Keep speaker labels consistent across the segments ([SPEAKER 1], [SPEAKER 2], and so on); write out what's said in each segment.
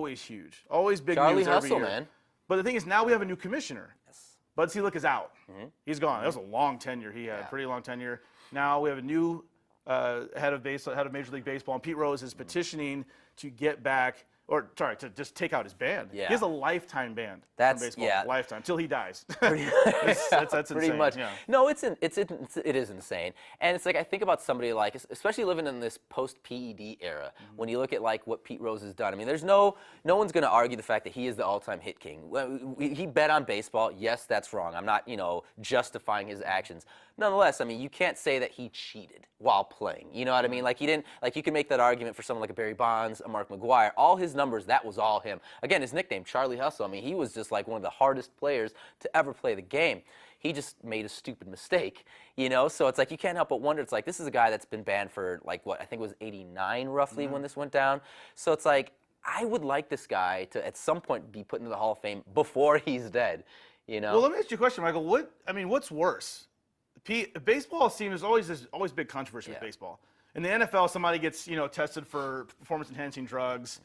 [SPEAKER 1] always huge. Always big
[SPEAKER 2] Charlie
[SPEAKER 1] news every
[SPEAKER 2] Hustle,
[SPEAKER 1] year.
[SPEAKER 2] man.
[SPEAKER 1] But the thing is, now we have a new commissioner.
[SPEAKER 2] Yes.
[SPEAKER 1] Bud Selig is out. He's gone. That was a long tenure he had, pretty long tenure. Now we have a new head of Major League Baseball, and Pete Rose is petitioning to get back, to just take out his ban.
[SPEAKER 2] Yeah.
[SPEAKER 1] He has a lifetime ban
[SPEAKER 2] That's
[SPEAKER 1] from baseball, lifetime, until he dies. That's
[SPEAKER 2] Pretty
[SPEAKER 1] insane.
[SPEAKER 2] much.
[SPEAKER 1] Yeah.
[SPEAKER 2] No, it is insane. And it's like, I think about somebody like, especially living in this post-PED era, when you look at like what Pete Rose has done. I mean, there's no one's going to argue the fact that he is the all-time hit king. He bet on baseball. Yes, that's wrong. I'm not, justifying his actions. Nonetheless, I mean, you can't say that he cheated while playing. You know what I mean? Like, he didn't, like, you can make that argument for someone like a Barry Bonds, a Mark McGwire. All his numbers, that was all him. Again, his nickname, Charlie Hustle. I mean, he was just like one of the hardest players to ever play the game. He just made a stupid mistake, So it's like, you can't help but wonder. It's like, this is a guy that's been banned for, like, what, I think it was 89 roughly when this went down. So it's like, I would like this guy to, at some point, be put into the Hall of Fame before he's dead,
[SPEAKER 1] Well, let me ask you a question, Michael. What's worse? Baseball seems there's always big controversy with baseball. In the NFL, somebody gets tested for performance-enhancing drugs.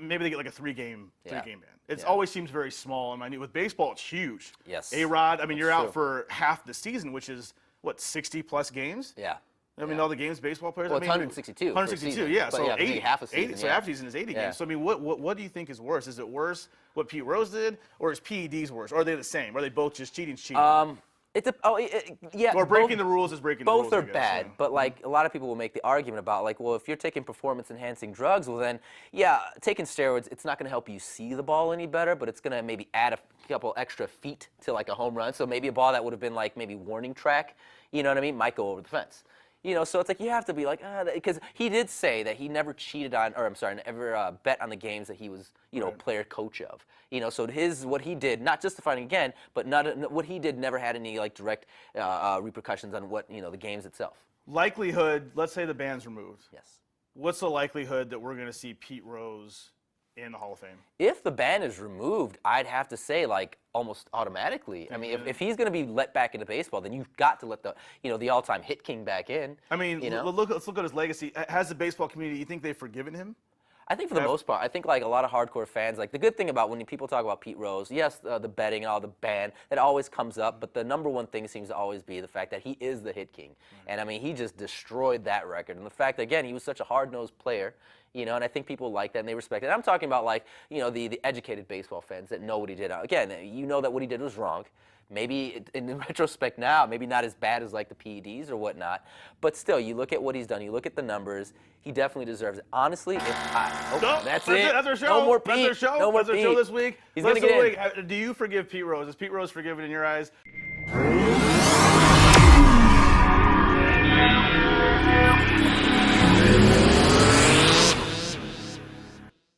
[SPEAKER 1] Maybe they get like a three-game ban. It always seems very small and minute. With baseball, it's huge.
[SPEAKER 2] Yes.
[SPEAKER 1] A-Rod, I mean, you're out for half the season, which is, 60-plus games?
[SPEAKER 2] Yeah.
[SPEAKER 1] I mean, all the games baseball players.
[SPEAKER 2] Well, it's 162.
[SPEAKER 1] 162, yeah.
[SPEAKER 2] But
[SPEAKER 1] so
[SPEAKER 2] 80, half a season.
[SPEAKER 1] So half a season is 80 games. So I mean, what do you think is worse? Is it worse what Pete Rose did, or is PEDs worse? Or are they the same? Are they both just cheating? Or breaking the rules is breaking the rules.
[SPEAKER 2] Both are bad, but like a lot of people will make the argument about like, well, if you're taking performance-enhancing drugs, well then, taking steroids, it's not going to help you see the ball any better, but it's going to maybe add a couple extra feet to like a home run. So maybe a ball that would have been like maybe warning track, you know what I mean, might go over the fence. So it's like you have to be like, because he did say that he never cheated on, never bet on the games that he was, player coach of. So what he did, not justifying again, but what he did never had any like direct repercussions on what the games itself.
[SPEAKER 1] Likelihood, let's say the ban's removed.
[SPEAKER 2] Yes.
[SPEAKER 1] What's the likelihood that we're going to see Pete Rose in the Hall of Fame?
[SPEAKER 2] If the ban is removed, I'd have to say like almost automatically. I mean, if he's going to be let back into baseball, then you've got to let the all-time hit king back in.
[SPEAKER 1] I mean, let's look at his legacy. Has the baseball community, you think they've forgiven him?
[SPEAKER 2] I think for the most part, I think like a lot of hardcore fans, like the good thing about when people talk about Pete Rose, yes, the betting and all the ban, that always comes up, but the number one thing seems to always be the fact that he is the hit king. And I mean, he just destroyed that record. And the fact that, again, he was such a hard-nosed player, and I think people like that and they respect it. I'm talking about like, the educated baseball fans that know what he did. Again, that what he did was wrong. Maybe in retrospect now, maybe not as bad as like the PEDs or whatnot, but still, you look at what he's done, you look at the numbers, he definitely deserves it. Honestly, that's it.
[SPEAKER 1] That's our show.
[SPEAKER 2] No more Pete.
[SPEAKER 1] That's our show.
[SPEAKER 2] No more
[SPEAKER 1] That's our show
[SPEAKER 2] Pete.
[SPEAKER 1] this week.
[SPEAKER 2] He's going to get in.
[SPEAKER 1] Do you forgive Pete Rose? Is Pete Rose forgiven in your eyes?